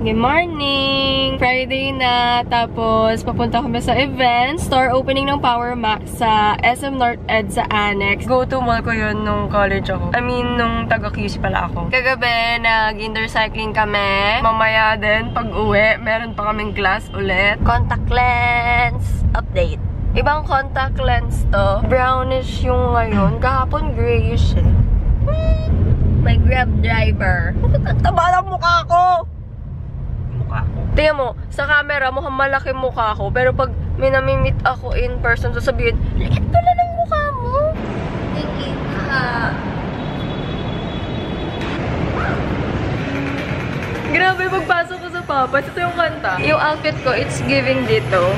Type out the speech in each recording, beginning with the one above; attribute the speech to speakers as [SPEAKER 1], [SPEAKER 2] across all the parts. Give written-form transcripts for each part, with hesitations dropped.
[SPEAKER 1] Good morning! Friday na, tapos papunta kami sa event. Store opening ng Power Max sa SM North EDSA Annex. Go-to mall ko yun nung college ako. I mean, nung taga-QC pala ako. Kagabi, nag-indoor cycling kami. Mamaya din, pag-uwi, meron pa kaming class ulit. Contact lens update. Ibang contact lens to. Brownish yung ngayon. Kahapon, grayish eh. May Grab driver. Bakit ang taba ng mukha ko? Tingnan mo, sa camera, mukhang malaki mukha ko. Pero pag may namimit ako in person, sasabihin, liit pala ng mukha mo. Tingin ka. Grabe, pagpasok ko sa Papas, ito yung kanta. Yung outfit ko, it's giving dito.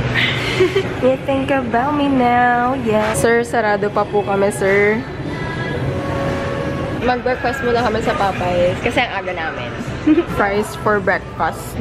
[SPEAKER 1] You think about me now, yeah. Sir, sarado pa po kami, sir. Mag-breakfast muna kami sa Popeyes kasi ang aga namin. Fries for breakfast.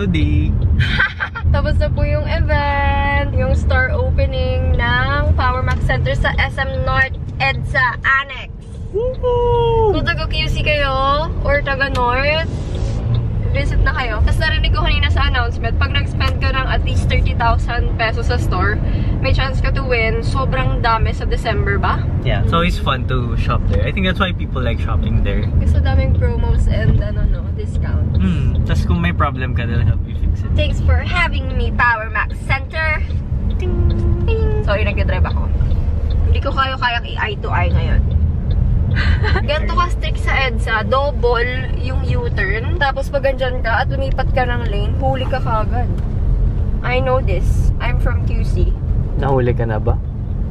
[SPEAKER 2] Today.
[SPEAKER 1] Tapos na po yung event, yung store opening ng Power Max Center sa SM North EDSA Annex. Kung taga-QC kayo or taga-North, visit na kayo. Tapos narinig ko kanina sa announcement, pag nag-spend ka ng at least 30,000 pesos sa store, may chance ka to win. Sobrang dami sa December ba?
[SPEAKER 2] Yeah, it's always fun to shop there. I think that's why people like shopping there.
[SPEAKER 1] Kasi daming promos and discounts.
[SPEAKER 2] Tapos kung may problem ka, they'll help you fix it.
[SPEAKER 1] Thanks for having me, Power Max Center. Ding, ding. Sorry, nagdadrive ako. Hindi ko kayang i-eye to eye ngayon. Ganito ka strict sa EDSA, double yung U-turn. Tapos pag andyan ka at lumipat ka ng lane, huli ka kagad. I know this. I'm from QC.
[SPEAKER 2] Nahuli ka na ba?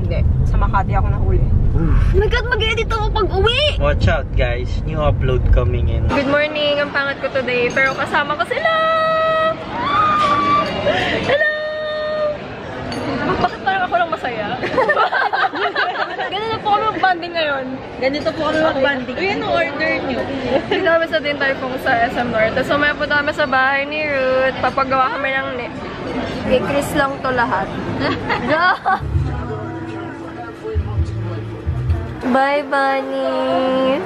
[SPEAKER 1] Hindi. Sa Makati ako nahuli. Oh my God, mag-edit ako pag-uwi!
[SPEAKER 2] Watch out guys, new upload coming in.
[SPEAKER 1] Good morning! Ang pangat ko today, pero kasama ko sila! Hello! Bakit parang ako lang masaya? Ganito po kami mag-banding ngayon.
[SPEAKER 3] Ganito po kami mag-banding. Uy, ano order nyo?
[SPEAKER 1] Dito kami sa Din Tai Fung sa SM North. Tapos umaya po kami sa bahay ni Ruth. Papagawa kami ng kay Chris lang to lahat. Bye, Bunny!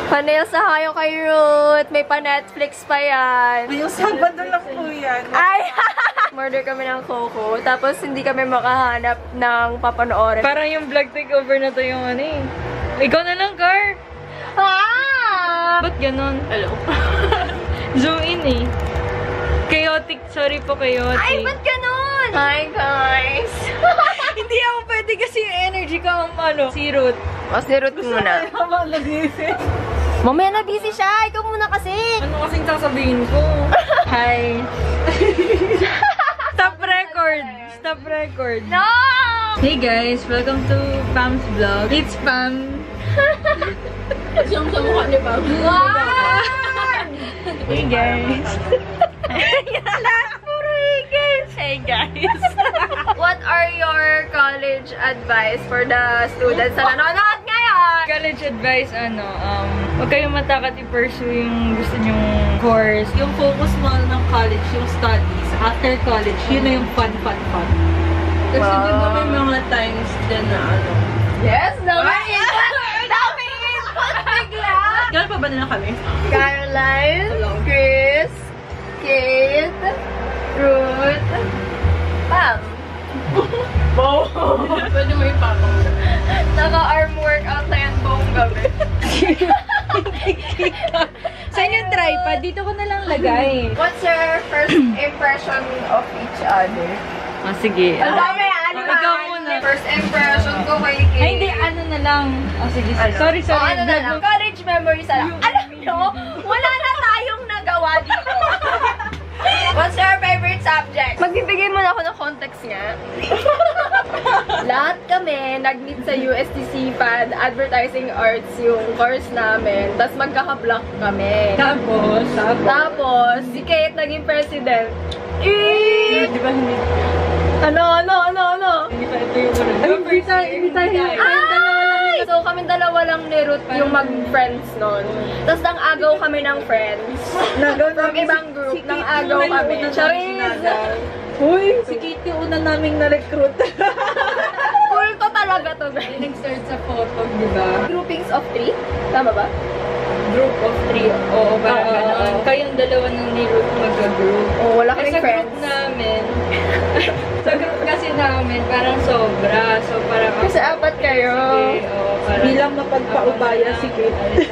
[SPEAKER 1] Panail sa kayo kay Ruth. May pa-Netflix pa yan.
[SPEAKER 3] Yung Sabado lang po yan.
[SPEAKER 1] Ay! Murder kami ng Coco. Tapos hindi kami makahanap ng papanoorin.
[SPEAKER 3] Parang yung vlog takeover na to yung ano eh. Ikaw na lang, Car!
[SPEAKER 1] Ah!
[SPEAKER 3] Ba't ganon? Hello? Zoom in eh. Chaotic. Sorry po, chaotic.
[SPEAKER 1] Ay, ba't ganon? Hi, guys!
[SPEAKER 3] Hindi ako pwede kasi yung energy ko ang ano. Si Ruth.
[SPEAKER 1] O, si Ruth muna. Mamaya na busy siya. Ikaw muna kasi.
[SPEAKER 3] Ano kasing sasabihin ko? Hi. Stop record. Stop record.
[SPEAKER 1] No!
[SPEAKER 3] Hey guys, welcome to Pam's vlog. It's Pam.
[SPEAKER 1] Siyang sa mukha ni Pam. Wow!
[SPEAKER 3] Hey guys.
[SPEAKER 1] Hey guys! What are your college advice for the students na nanonood ngayon?
[SPEAKER 3] College advice, huwag kayong matakot i-pursue yung gusto nyong course. Yung focus mo ng college, yung studies. After college, yun na yung fun. Kasi diba may mga times din na
[SPEAKER 1] Yes! Dami input bigla!
[SPEAKER 3] Gano'n pa ba nila kami?
[SPEAKER 1] Caroline, Chris, Kate, Ruth, Pam.
[SPEAKER 3] Wow! Pwede mo ipapang.
[SPEAKER 1] Naka-arm workout na yan buong gabi.
[SPEAKER 3] Saan yung tripod? Dito ko na lang lagay.
[SPEAKER 1] What's your first impression of each other?
[SPEAKER 3] Sige.
[SPEAKER 1] Ang dami,
[SPEAKER 3] Ikaw muna.
[SPEAKER 1] First impression ko kay Kate.
[SPEAKER 3] Ay, hindi. Ano na lang. Sige. Sorry.
[SPEAKER 1] Ano na lang. College memories na lang. Alam nyo, wala na tayong nagawa dito. What's your favorite subject. Magbibigay muna ako ng context nga. Lahat kami nag-meet sa UST CFAD, Advertising Arts yung course namin. Tapos magkaka-block kami. Tapos, si Kate naging president.
[SPEAKER 3] Di ba hindi?
[SPEAKER 1] Ano?
[SPEAKER 3] Hindi pa ito yung
[SPEAKER 1] Hindi tayo. Ay! So, kami dalawa lang ni Ruth yung mag-friends nun. Tapos, nang agaw kami ng friends. From ibang group, nang agaw kami. Charis!
[SPEAKER 3] Uy! Si Kate yung una naming na-recruit.
[SPEAKER 1] Cool to talaga to, guys.
[SPEAKER 3] Nag-start sa photo, di ba?
[SPEAKER 1] Groupings of 3? Tama ba?
[SPEAKER 3] Group of 3. Oo, parang gano'n. Kayong dalawa nang ni Ruth mag-group.
[SPEAKER 1] Oh, wala
[SPEAKER 3] Kasi
[SPEAKER 1] kaming
[SPEAKER 3] sa
[SPEAKER 1] friends.
[SPEAKER 3] group namin, sa group kasi namin, parang sobra. So, parang...
[SPEAKER 1] Kasi apat kayo.
[SPEAKER 3] Sige, oo, parang...
[SPEAKER 4] Bilang mapagpaubaya si Kate.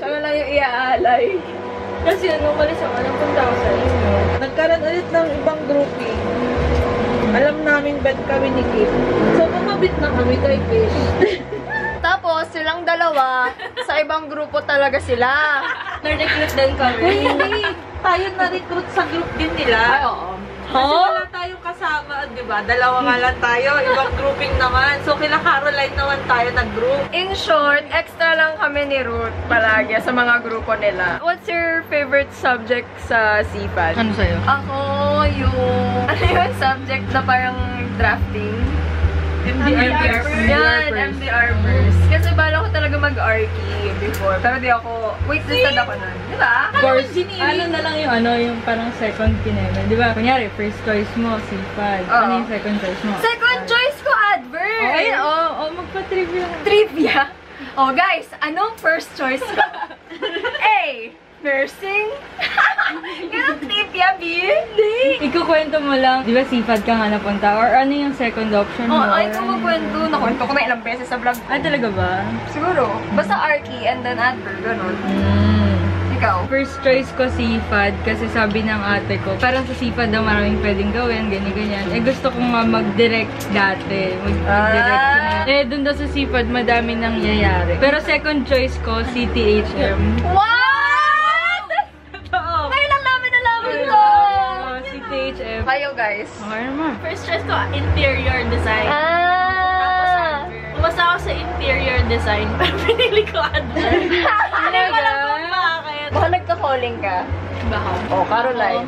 [SPEAKER 1] Siya na lang yung iaalay.
[SPEAKER 3] Kasi ano, malis ako, punta ako sa inyo.
[SPEAKER 4] Nagkaroon ulit ng ibang grouping. Alam namin bet kami ni Kate. So, kumabit na kami kay Kate.
[SPEAKER 1] Tapos, silang dalawa, sa ibang grupo talaga sila.
[SPEAKER 3] Na-recruit din kami.
[SPEAKER 4] Hindi. Tayo na-recruit sa group din nila.
[SPEAKER 3] Oo.
[SPEAKER 4] Kasi wala tayong kasama, di ba? Dalawa nga lang tayo, ibang grouping naman. So, kila Caroline naman tayo nag-group.
[SPEAKER 1] In short, extra lang kami ni Ruth palagi sa mga grupo nila. What's your favorite subject sa CFAD?
[SPEAKER 3] Ano sa'yo?
[SPEAKER 1] Ako, yung subject na parang drafting.
[SPEAKER 4] MDR.
[SPEAKER 1] Yan, MDR first. Kasi bala ko talaga mag-archi before. Pero di ako, waitlisted ako nun. Di ba?
[SPEAKER 3] Of course, ano na lang yung parang second kinemen. Di ba? Kunyari, first choice mo, CFAD.
[SPEAKER 1] Oo.
[SPEAKER 3] Ano yung second choice mo?
[SPEAKER 1] Second choice ko, advert!
[SPEAKER 3] Ay, magpa-trivia.
[SPEAKER 1] Trivia. Oh, guys, anong first choice ko? A. Nursing? Ganun trivia, B? Hindi.
[SPEAKER 3] Ikukwento mo lang, di ba CFAD ka nga napunta? Or ano yung second option mo?
[SPEAKER 1] Oh, ay, ito magkwento. Nakwento ko na ilang beses sa vlog ko.
[SPEAKER 3] Ay, talaga ba?
[SPEAKER 1] Siguro. Basta Archie and then advert, ganun. Ikaw?
[SPEAKER 3] First choice ko CFAD kasi sabi ng ate ko, parang sa CFAD daw maraming pwedeng gawin, ganyan-ganyan. Eh, gusto ko nga mag-direct dati. Mag-direct na. Eh, dun daw sa CFAD, madami nang yayari. Pero second choice ko, CTHM.
[SPEAKER 1] What? Ngayon lang namin nalaman to!
[SPEAKER 3] CTHM.
[SPEAKER 1] Kayo, guys.
[SPEAKER 3] Okay naman.
[SPEAKER 5] First choice ko, interior design.
[SPEAKER 1] Ah!
[SPEAKER 5] Basta ako sa interior design, pero pinili ko advert. Hindi ko alam kung bakit.
[SPEAKER 1] Baka nagka-calling ka.
[SPEAKER 5] Baka.
[SPEAKER 1] Oh, Caroline.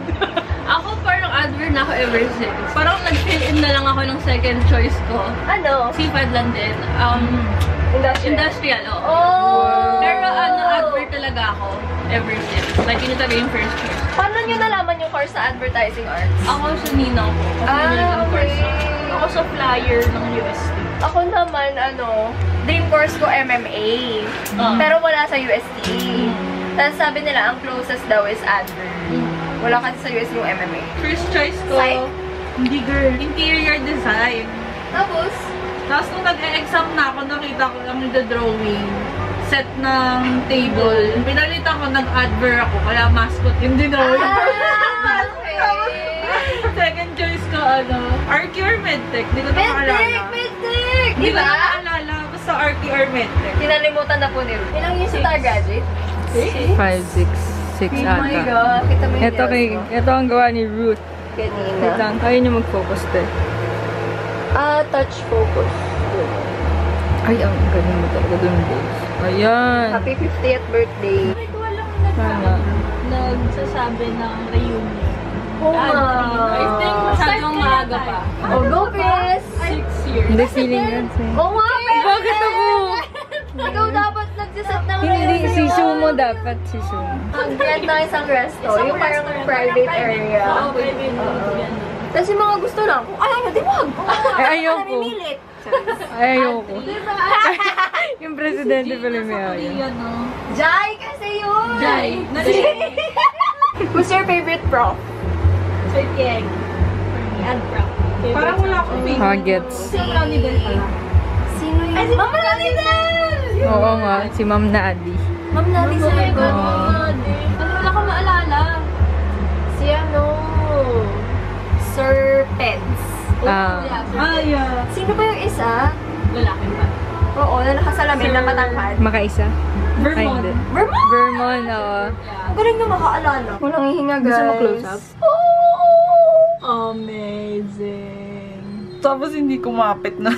[SPEAKER 5] Ako parang advert na ako ever since. Parang nag-fill in na lang ako ng second choice ko.
[SPEAKER 1] Ano?
[SPEAKER 5] CFAD lang din. Industrial, oo.
[SPEAKER 1] Oh!
[SPEAKER 5] Pero advert talaga ako ever since. Like, yun talaga yung first choice.
[SPEAKER 1] Paano nyo nalaman yung course sa Advertising Arts?
[SPEAKER 5] Ako sa ninang ko. Kasi yun yung course ko.
[SPEAKER 1] okay.
[SPEAKER 5] Ako sa flyer ng UST.
[SPEAKER 1] Ako naman, dream course ko MMA. Pero wala sa UST. Tapos sabi nila, ang closest daw is advert. Wala kasi sa UST yung MMA.
[SPEAKER 4] First choice ko,
[SPEAKER 1] Psych?
[SPEAKER 4] hindi girl, interior design.
[SPEAKER 1] Tapos,
[SPEAKER 4] Tapos nung nag-e-exam na ako, nakita ko lang yung drawing set ng table. Pinalitan ko, nag-adver ako, kaya mascot yung drawing.
[SPEAKER 1] okay.
[SPEAKER 4] Second choice ko, Archi or Medtech? Hindi ko na maalala.
[SPEAKER 1] Medtech!
[SPEAKER 4] Hindi
[SPEAKER 1] Di
[SPEAKER 4] ko na
[SPEAKER 1] ba?
[SPEAKER 4] maalala, basta Archi or Medtech.
[SPEAKER 1] Kinalimutan na po ni Ruth. Ilang years star graduate?
[SPEAKER 3] 5, 6
[SPEAKER 1] Oh my God. Kita mo yung
[SPEAKER 3] Ito ang gawa ni Ruth.
[SPEAKER 1] kanina.
[SPEAKER 3] Ayaw niya mag-focus te.
[SPEAKER 1] Touch focus.
[SPEAKER 3] Ay, ang galing mo talaga dun, guys. Ayan.
[SPEAKER 1] Happy 50th birthday.
[SPEAKER 5] Like, walang
[SPEAKER 3] Sana.
[SPEAKER 5] nagsasabi ng reunion.
[SPEAKER 1] Oh my.
[SPEAKER 5] I think masyadong maaga pa.
[SPEAKER 1] Oh, go, Chris!
[SPEAKER 5] 6 years.
[SPEAKER 3] Hindi feeling yan.
[SPEAKER 1] Oo nga, Chris!
[SPEAKER 3] Bakit ako?
[SPEAKER 1] Ikaw dapat nagsiset ng
[SPEAKER 3] Hindi, si Sumo dapat. Si Sumo.
[SPEAKER 1] Mag-rent na isang resto. Yung parang private area.
[SPEAKER 5] Oo, pwede yun.
[SPEAKER 1] Tapos yung mga gusto lang, kung ayaw nyo, di wag!
[SPEAKER 3] Ay, ayoko.
[SPEAKER 1] Namimilit.
[SPEAKER 3] Ay, ayoko. Yung presidente pala may ayaw.
[SPEAKER 1] Jai kasi yun!
[SPEAKER 5] Jai.
[SPEAKER 1] Who's your favorite prof?
[SPEAKER 5] Sir Tieng. And proud.
[SPEAKER 4] Parang wala akong favorite.
[SPEAKER 3] Hagets.
[SPEAKER 1] Sino yun? Ay, si Ma'am Nadidel!
[SPEAKER 3] Oo nga, si Ma'am Nadi.
[SPEAKER 1] Ma'am Nadidel.
[SPEAKER 5] Wala ko maalala.
[SPEAKER 1] Si Sir Pence.
[SPEAKER 4] Yeah.
[SPEAKER 1] Sino ba yung isa?
[SPEAKER 5] Lalaki pa.
[SPEAKER 1] Oo, na nakasalamin na matangkad.
[SPEAKER 3] Makaisa? Ay,
[SPEAKER 4] Vermont.
[SPEAKER 3] hindi.
[SPEAKER 1] Vermont!
[SPEAKER 3] Vermont, oo.
[SPEAKER 1] Ang galing na makaalala. Walang hihinga, guys.
[SPEAKER 3] Gusto mo close up?
[SPEAKER 1] Oh!
[SPEAKER 4] Tapos hindi kumapit na.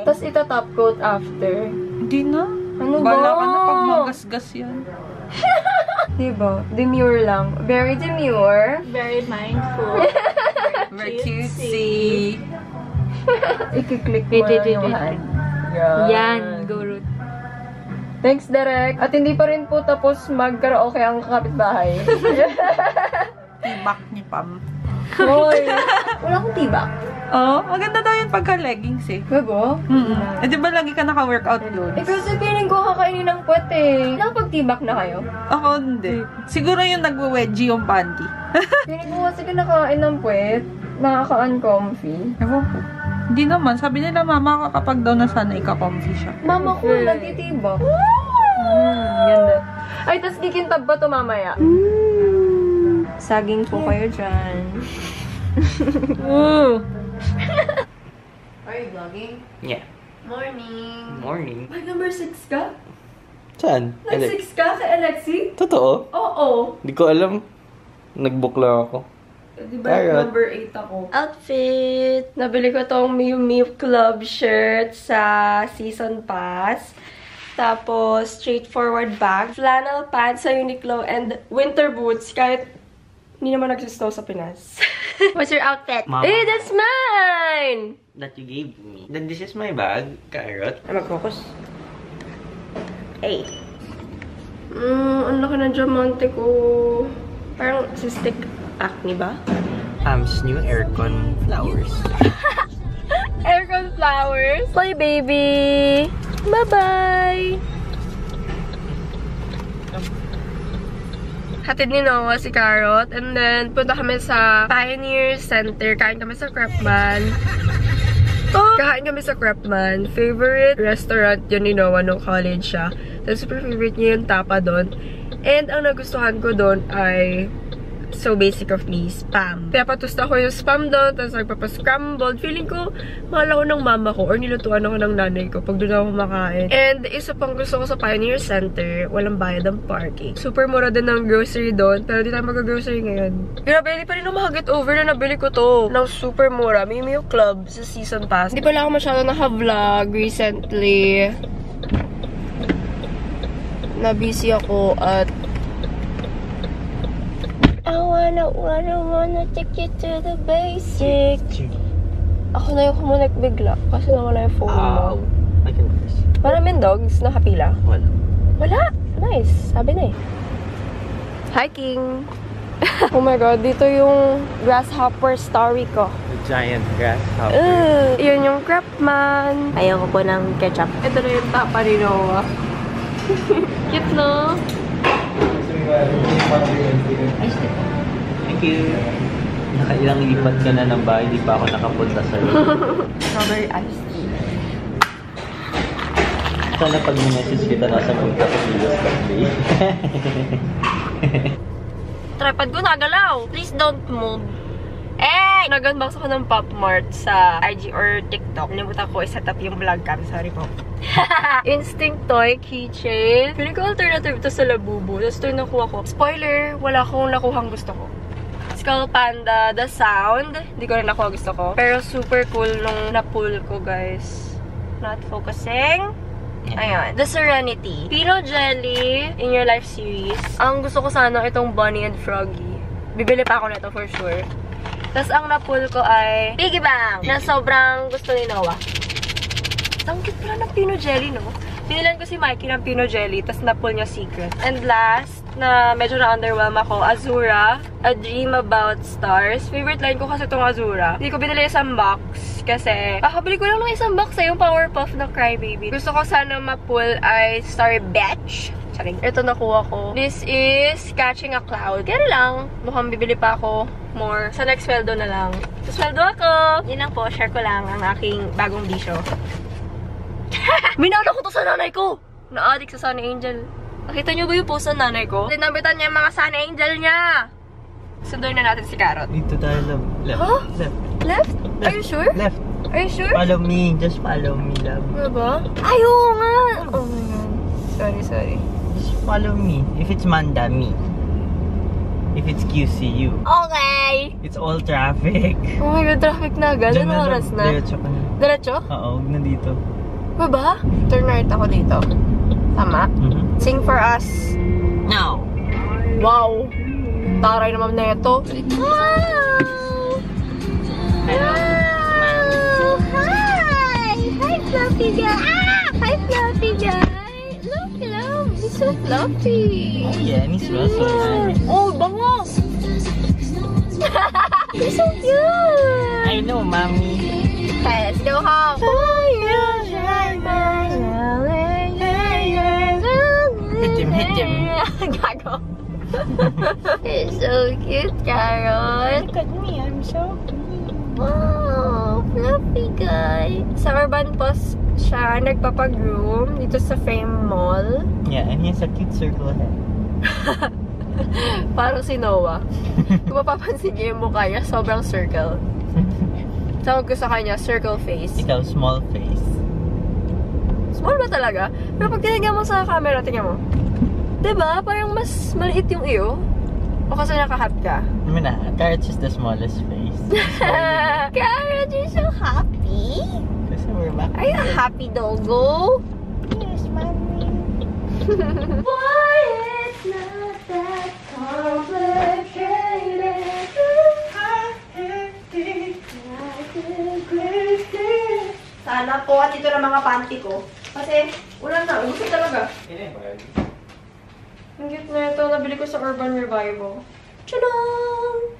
[SPEAKER 1] Tapos ito top coat after.
[SPEAKER 4] Hindi na.
[SPEAKER 1] Ano
[SPEAKER 4] Bala
[SPEAKER 1] ba?
[SPEAKER 4] ka na pag magasgas yan.
[SPEAKER 1] Diba? Demure lang. Very demure.
[SPEAKER 5] Very mindful.
[SPEAKER 4] Very cutesy.
[SPEAKER 1] Ikiklik mo lang yung hand.
[SPEAKER 5] Yan, go root.
[SPEAKER 1] Thanks, Derek. At hindi pa rin po tapos mag-karaoke ang kapitbahay.
[SPEAKER 4] Tibak ni Pam.
[SPEAKER 1] Hoy! Wala akong tibak.
[SPEAKER 4] Oh, maganda daw yun pagka-leggings eh.
[SPEAKER 1] Diba?
[SPEAKER 4] Eh, di ba lagi ka naka-workout doon?
[SPEAKER 1] Eh, pero sabihin ko kakainin ng puwet eh. Nakapag-tibak na kayo?
[SPEAKER 4] Ako hindi. Siguro yung nagwe-wedgie yung panty.
[SPEAKER 1] Piling ko kasi kinakain ng puwet. Nakaka-uncomfy.
[SPEAKER 4] Ewan ko. Hindi naman. Sabi nila mama kapag daw nasanay ka comfy siya.
[SPEAKER 1] Mama ko, nagtitibak. Ganda. Ay, tas kikintab ba to mamaya? Saging po kayo dyan. Are you vlogging?
[SPEAKER 2] Yeah.
[SPEAKER 1] Morning.
[SPEAKER 2] Morning.
[SPEAKER 1] Mag number 6 ka?
[SPEAKER 2] Saan?
[SPEAKER 1] Nag-6 ka kay Alexi?
[SPEAKER 2] Totoo?
[SPEAKER 1] Oo.
[SPEAKER 2] Hindi ko alam. Nag-book lang ako.
[SPEAKER 1] Diba
[SPEAKER 2] Carrot.
[SPEAKER 1] number 8 ako?
[SPEAKER 5] Outfit!
[SPEAKER 1] Nabili ko tong Miu Miu Club shirt sa Season Pass. Tapos, straightforward bag. Flannel pants sa Uniqlo and winter boots kahit hindi naman nagsistow sa Pinas.
[SPEAKER 5] What's your outfit?
[SPEAKER 2] Mama.
[SPEAKER 1] Eh, that's mine!
[SPEAKER 2] That you gave me. Then this is my bag. Carrot.
[SPEAKER 1] Ay, mag-focus. Hey. Ang laki ng diamante ko. Parang cystic acne ba?
[SPEAKER 2] New aircon flowers.
[SPEAKER 1] Aircon flowers. Bye, baby! Bye-bye! Hatid ni Noah si Carrot. And then, punta kami sa Pioneer Center. Kain kami sa Crepman. Kain kami sa Crepman. Favorite restaurant yun ni Noah nung college siya. Tapos super favorite niya yung tapa doon. And ang nagustuhan ko doon ay so basic of me, spam. Pinapatusta ko yung spam doon, tapos nagpapascrambled. Feeling ko, mahal ako ng mama ko or nilutuan ako ng nanay ko pag doon ako makain. And isa pang gusto ko sa Pioneer Center, walang bayad ang parking. Super mura din ng grocery doon, pero di tayo mag-grocery ngayon. Grabe, hindi pa rin umahagit over na nabili ko to. Ng super mura, Miu Miu Club sa Season Pass. Hindi pala ako masyado naka-vlog recently. Na-busy ako at I wanna take you to the basic. Ako na yung kumunik bigla kasi nawala yung phone mo.
[SPEAKER 2] I can do this.
[SPEAKER 1] Maraming dogs nakapila.
[SPEAKER 2] Wala.
[SPEAKER 1] Wala! Nice. Sabi na eh. Hiking! Oh my god, dito yung grasshopper story ko.
[SPEAKER 2] The giant grasshopper.
[SPEAKER 1] Yun yung Crepman. Ayaw ko po ng ketchup. Ito na yung tapa ni Noah. Cute, no?
[SPEAKER 2] Thank you. Nakailang lipat ka na ng bahay, di pa ako nakapunta sa loob.
[SPEAKER 1] Strawberry iced tea.
[SPEAKER 2] Sana pag minessage kita nasa punta ko videos birthday.
[SPEAKER 1] Tripod ko nagalaw. Please don't move. Eh! Nag-unbox ako ng Pop Mart sa IG or TikTok. Nalimutan ko i-set up yung vlog cam. Sorry po. Instinct Toy Keychain. Feeling ko alternative to sa Labubu. Tapos ito yung nakuha ko. Spoiler, wala akong nakuhang gusto ko. Skull Panda, The Sound. Hindi ko rin nakuha gusto ko. Pero super cool nung na-pull ko, guys. Not focusing. Ayan. The Serenity. Pino Jelly in Your Life series. Ang gusto ko sana itong Bunny and Froggy. Bibili pa ako nito for sure. Tapos ang na-pull ko ay Piggy Bank na sobrang gusto ni Noah. Ang cute pala ng Pino Jelly, no? Pinilan ko si Mikey ng Pino Jelly, tapos na-pull niya Secret. And last, na medyo na-underwhelm ako, Azura, A Dream About Stars. Favorite line ko kasi itong Azura. Hindi ko binili isang box kasi kakabili ko lang ng isang box yung Powerpuff na Crybaby. Gusto ko sana ma-pull ay Star Batch. Charing. Ito nakuha ko. This is Catching a Cloud. Kaya lang, mukhang bibili pa ako more. Sa next sweldo na lang. Sa sweldo ako! Yun lang po, share ko lang ang aking bagong bisyo. Minala ko to sa nanay ko! Na-addict sa Sunny Angel. Nakita niyo ba yung post ng nanay ko? Tinabitan niya yung mga Sunny Angel niya! Sunduin na natin si Carrot.
[SPEAKER 2] Dito tayo left.
[SPEAKER 1] Huh?
[SPEAKER 2] Left.
[SPEAKER 1] Left? Are you sure?
[SPEAKER 2] Left.
[SPEAKER 1] Are you sure?
[SPEAKER 2] Follow me. Just follow me, love.
[SPEAKER 1] Ano ba? Ay, oo nga! Oh my god. Sorry.
[SPEAKER 2] Just follow me. If it's Manda, me. if it's QCU.
[SPEAKER 1] Okay!
[SPEAKER 2] It's all traffic.
[SPEAKER 1] Oh my God, traffic na agad.
[SPEAKER 2] Diyan
[SPEAKER 1] Anong oras na?
[SPEAKER 2] Diretso ka na.
[SPEAKER 1] Diretso?
[SPEAKER 2] Oo, huwag na dito.
[SPEAKER 1] Baba? Turn right ako dito. Tama? Sing for us.
[SPEAKER 2] No!
[SPEAKER 1] Wow! Taray naman na ito.
[SPEAKER 2] Hello.
[SPEAKER 1] Hi! Hi, Fluffy guy! Hi, Fluffy guy! Look, love! He's so fluffy!
[SPEAKER 2] Oh yeah, and he's so nice.
[SPEAKER 1] Oh, bango! He's so cute!
[SPEAKER 2] I know, mommy.
[SPEAKER 1] Okay, let's go home.
[SPEAKER 2] Hit him.
[SPEAKER 1] Gago. He's so cute, Carol.
[SPEAKER 5] Look at me, I'm so
[SPEAKER 1] Wow, fluffy guy. Sa Urban Post siya nagpapagroom dito sa Frame Mall.
[SPEAKER 2] Yeah, and he has a cute circle head.
[SPEAKER 1] Parang si Noah. Kung mapapansin niyo yung mukha niya, sobrang circle. Tawag ko sa kanya, circle face.
[SPEAKER 2] Ikaw, small face.
[SPEAKER 1] Small ba talaga? Pero pag tinignan mo sa camera, tingnan mo. Diba? Parang mas maliit yung iyo. O kasi nakahat ka?
[SPEAKER 2] I mean, Carrot's just the smallest face.
[SPEAKER 1] Carrot, you're so happy.
[SPEAKER 2] Kasi we're back.
[SPEAKER 1] Are you a happy doggo?
[SPEAKER 5] Yes, mommy.
[SPEAKER 1] Why it's not that complicated. Sana po at ito na mga panty ko. Kasi, ulan na. Gusto talaga. Ang cute na ito. Nabili ko sa Urban Revival. Tadang!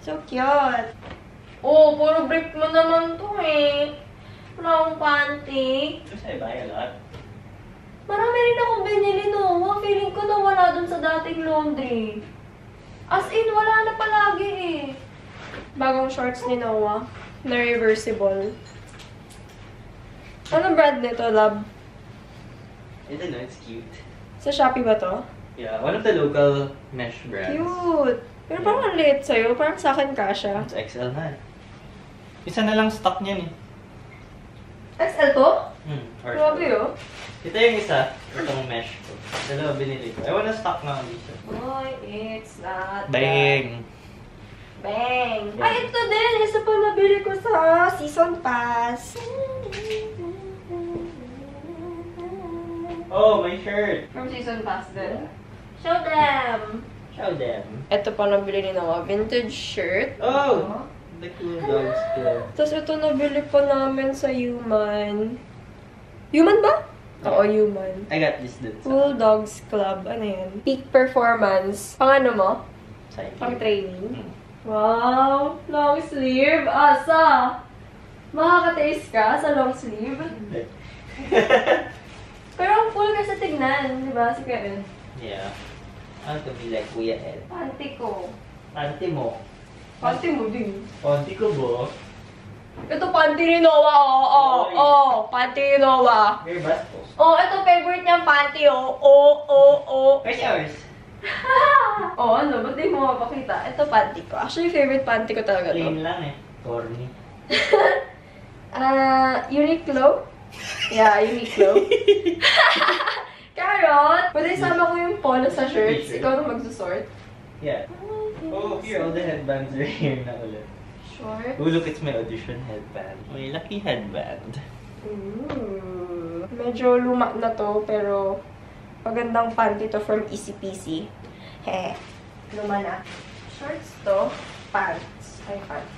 [SPEAKER 1] So cute. Oh, puro brief mo naman to eh. Wala akong panty.
[SPEAKER 2] Kasi I buy a lot.
[SPEAKER 1] Marami rin akong binili, no? Feeling ko nawala dun sa dating laundry. As in, wala na palagi eh. Bagong shorts ni Noah. Na reversible. Anong brand nito, love?
[SPEAKER 2] I don't know, it's cute.
[SPEAKER 1] Sa Shopee ba to?
[SPEAKER 2] Yeah, one of the local mesh brands.
[SPEAKER 1] Cute! Pero parang ang liit sa'yo. Parang sa akin kasha.
[SPEAKER 2] It's XL na. Isa na lang stock niyan eh.
[SPEAKER 1] XL to?
[SPEAKER 2] Or
[SPEAKER 1] Grabe oh.
[SPEAKER 2] ito yung isa. Itong mesh ko. Dalawa binili ko. I wanna stock na ang isa.
[SPEAKER 1] Boy, it's not
[SPEAKER 2] Bang!
[SPEAKER 1] Bang! Ay, ito din! Isa pa nabili ko sa Season Pass.
[SPEAKER 2] Oh, my shirt!
[SPEAKER 1] From Season Pass din. Show them!
[SPEAKER 2] Show them.
[SPEAKER 1] Ito pa nabili ni Noah. Vintage shirt.
[SPEAKER 2] Oh! The cool dogs club.
[SPEAKER 1] Tapos ito nabili pa namin sa Human. Human ba? Oo, Human.
[SPEAKER 2] I got this dun sa
[SPEAKER 1] Cool Dogs Club. Ano yan? Peak Performance. Pang ano mo?
[SPEAKER 2] side.
[SPEAKER 1] Pang training. Wow! Long sleeve. Asa! Makakataste ka sa long sleeve. Pero ang cool kasi tignan. Di ba? Si Kevin.
[SPEAKER 2] Yeah. I want to be like Kuya Ed.
[SPEAKER 1] Panty ko.
[SPEAKER 2] Panty mo.
[SPEAKER 1] Panty mo din.
[SPEAKER 2] Panty ko bo.
[SPEAKER 1] Ito panty ni Noah. Oo. Panty ni Noah.
[SPEAKER 2] Your bastos.
[SPEAKER 1] Oh, ito favorite niyang panty. Oh.
[SPEAKER 2] Where's yours?
[SPEAKER 1] Oh, ano? Ba't di mo mapakita? Ito panty ko. Actually, favorite panty ko talaga to.
[SPEAKER 2] Plain lang eh. Corny.
[SPEAKER 1] Uniqlo? Yeah, Uniqlo. Carrot! Pwede isama ko yung polo sa shirts. Ikaw na magsusort.
[SPEAKER 2] Yeah. Oh, here, all the headbands are here na ulit.
[SPEAKER 1] Short.
[SPEAKER 2] Oh, look, it's my audition headband. My lucky headband.
[SPEAKER 1] Ooh. Medyo luma na to, pero magandang panty to from Easy Peasy. Heh. Luma na. Shorts to. Pants. Ay, pants.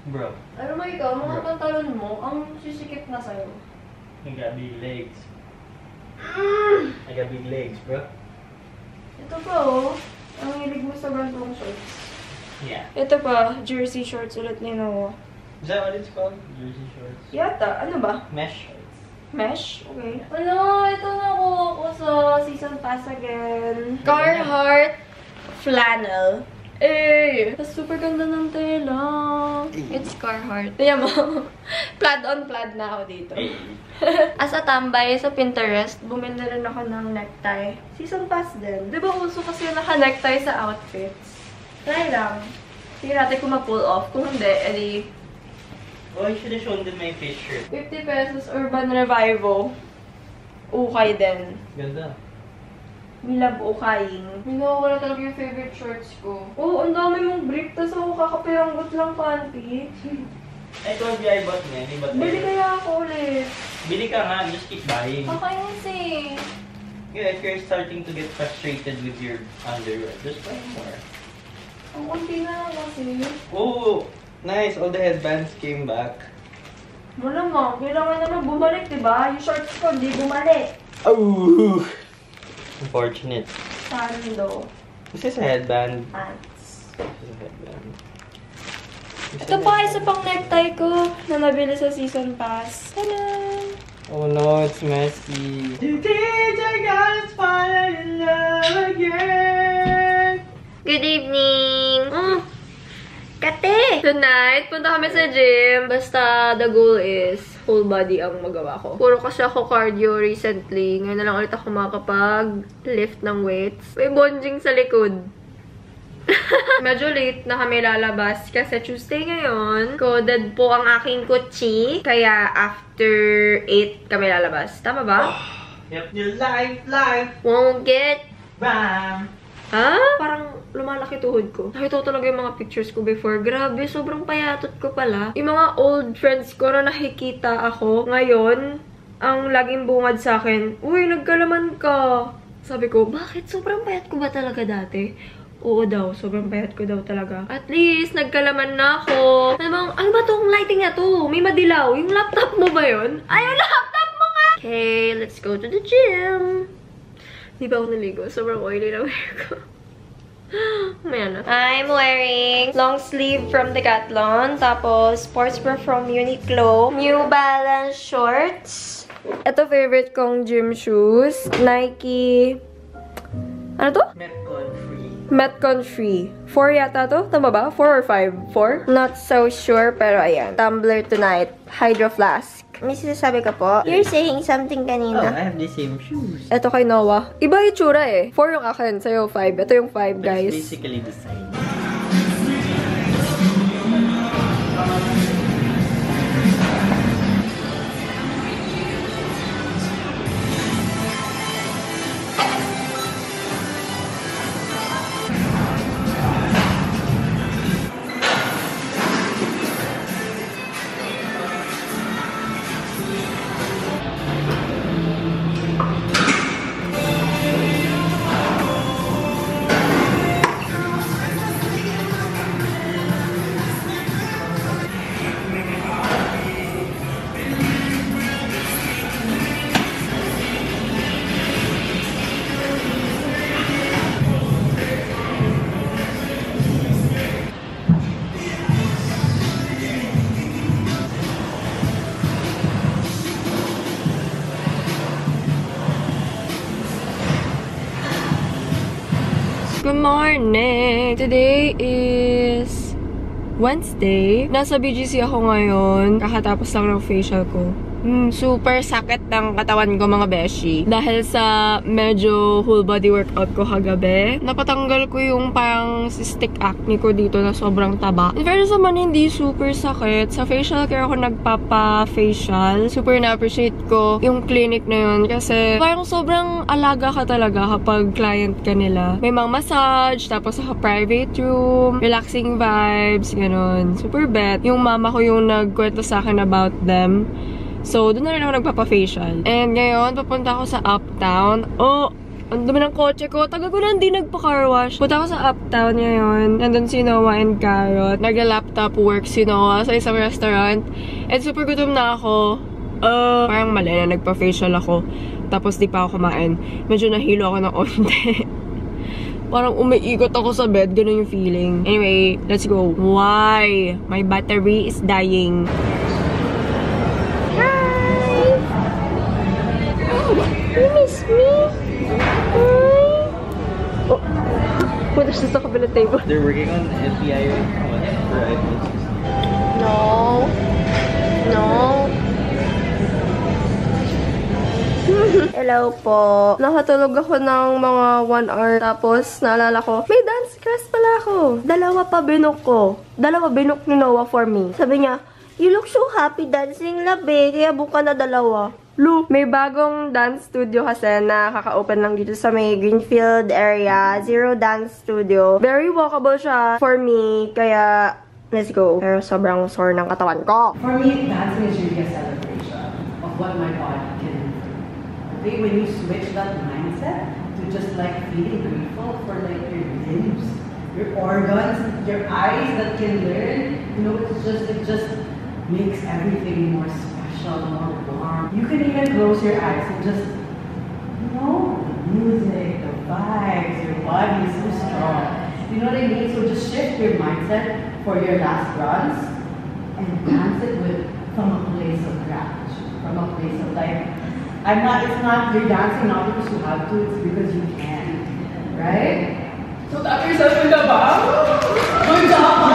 [SPEAKER 2] Bro,
[SPEAKER 1] Ano mo ikaw, mga pantalon mo, ang sisikip na sa'yo.
[SPEAKER 2] I got big legs. I got big legs, bro.
[SPEAKER 1] Ito pa oh. Ang hilig mo sa gantong shorts.
[SPEAKER 2] Yeah.
[SPEAKER 1] Ito pa, jersey shorts ulit ni Noah.
[SPEAKER 2] Is that what it's called? Jersey shorts?
[SPEAKER 1] Yata, ano ba?
[SPEAKER 2] Mesh shorts.
[SPEAKER 1] Mesh? Okay. Ano, ito nakuha ko sa Season Pass again. Carhartt flannel. Eh, super ganda ng tela. It's Carhartt. Tingnan mo. Plaid on plaid na ako dito. As a tambay sa Pinterest, bumili rin ako ng necktie. Season Pass din. Di ba uso kasi naka-necktie sa outfits? Try lang. Tingnan natin kung ma-pull off. Kung hindi, edi
[SPEAKER 2] Oh, I should have shown them my fish shirt.
[SPEAKER 1] 50 pesos Urban Revival. Ukay din.
[SPEAKER 2] Ganda.
[SPEAKER 3] We love ukaying.
[SPEAKER 1] Wala talaga yung favorite shorts ko. Oo, ang dami mong brief, tas ako kakapiranggot lang panty.
[SPEAKER 2] I told you I bought many, but
[SPEAKER 1] Bili kaya ako ulit.
[SPEAKER 2] Bili ka nga, just keep buying.
[SPEAKER 1] Kakainis eh.
[SPEAKER 2] Yeah, if you're starting to get frustrated with your underwear, just buy more.
[SPEAKER 1] Ang konti na lang kasi.
[SPEAKER 2] Oh, nice. All the headbands came back.
[SPEAKER 1] Malamang, kailangan naman bumalik, diba? Yung shorts ko, di bumalik.
[SPEAKER 2] Oh, unfortunate.
[SPEAKER 1] Sando.
[SPEAKER 2] This is a headband.
[SPEAKER 1] Pants.
[SPEAKER 2] This is a headband.
[SPEAKER 1] Ito pa, isa pang necktie ko na nabili sa season pass. Tada!
[SPEAKER 2] Oh no, it's messy. I gotta fall in love again.
[SPEAKER 1] Good evening! Kate! Tonight, punta kami sa gym. Basta, the goal is whole body ang magawa ko. Puro kasi ako cardio recently. Ngayon na lang ulit ako makakapag-lift ng weights. May bonjing sa likod. Medyo late na kami lalabas kasi Tuesday ngayon. Coded po ang aking kutsi. Kaya after 8 kami lalabas. Tama ba?
[SPEAKER 2] Yep, your life
[SPEAKER 1] Won't get...
[SPEAKER 2] bam.
[SPEAKER 1] Ha? Parang lumalaki tuhod ko. Nakita ko talaga yung mga pictures ko before. Grabe, sobrang payatot ko pala. Yung mga old friends ko na nakikita ako ngayon, ang laging bungad sa akin, uy, nagkalaman ka. Sabi ko, bakit? Sobrang payat ko ba talaga dati? Oo daw, sobrang payat ko daw talaga. At least, nagkalaman na ako. Ano ba tong lighting na to? May madilaw. Yung laptop mo ba yun? Ay, yung laptop mo nga! Okay, let's go to the gym. Di ba ako naligo? Sobrang oily na hair ko. Ayan na. I'm wearing long sleeve from Decathlon. Tapos, sports bra from Uniqlo. New Balance shorts. Ito favorite kong gym shoes. Nike... Ano to? Metcon Free. 4 yata to? Tama ba? 4 or 5? 4? Not so sure, pero ayan. Tumbler tonight. Hydro Flask. May sinasabi ka po? You're saying something
[SPEAKER 2] Oh,
[SPEAKER 1] kanina.
[SPEAKER 2] I have the same shoes.
[SPEAKER 1] Ito kay Noah. Iba yung tsura eh. 4 yung akin. Sa'yo 5. Ito yung 5, guys.
[SPEAKER 2] It's basically the same.
[SPEAKER 1] Good morning! Today is Wednesday. Nasa BGC ako ngayon. Kakatapos lang ng facial ko. Super sakit ng katawan ko, mga beshi. Dahil sa medyo whole body workout ko kagabi, napatanggal ko yung parang cystic acne ko dito na sobrang taba. In fairness naman, hindi super sakit. Sa facial care ako nagpapa-facial. Super na-appreciate ko yung clinic na yun kasi parang sobrang alaga ka talaga kapag client ka nila. May mga massage, tapos sa private room, relaxing vibes, gano'n. Super bet. Yung mama ko yung nagkwento sa akin about them. So, doon na rin ako nagpapa-facial. And ngayon, papunta ako sa Uptown. Oh, ang dumi ng kotse ko. Taga ko lang din nagpa-car wash. Punta ako sa Uptown ngayon. Nandun si Noah and Carrot. Nagla-laptop work si Noah sa isang restaurant. And super gutom na ako. Parang mali na nagpa-facial ako. Tapos di pa ako kumain. Medyo nahilo ako ng onte. Parang umiikot ako sa bed. Ganun yung feeling. Anyway, let's go. Why? My battery is dying. You miss me? Oh, punta siya sa kabilang table.
[SPEAKER 2] They're working on FBI right now for iPhones.
[SPEAKER 1] No. No. Hello po. Nakatulog ako ng mga 1 hour. Tapos, naalala ko, may dance class pala ako. 2 pa binok ko. 2 binok ni Noah for me. Sabi niya, you look so happy dancing, labi. Kaya buka na 2. Look, may bagong dance studio kasi na kaka-open lang dito sa may Greenfield area. Zero Dance Studio. Very walkable siya for me. Kaya, let's go. Pero sobrang sore ng katawan ko.
[SPEAKER 6] For me, dancing is really a celebration of what my body can do. Okay, when you switch that mindset to just like feeling grateful for like your limbs, your organs, your eyes that can learn, you know, it just makes everything more special, more warm. You can even close your eyes and just, you know, the music, the vibes, your body is so strong. You know what I mean? So just shift your mindset for your last runs and dance it from a place of gratitude, from a place of like, you're dancing not because you have to, it's because you can, right? So tap yourself in the back. Good job,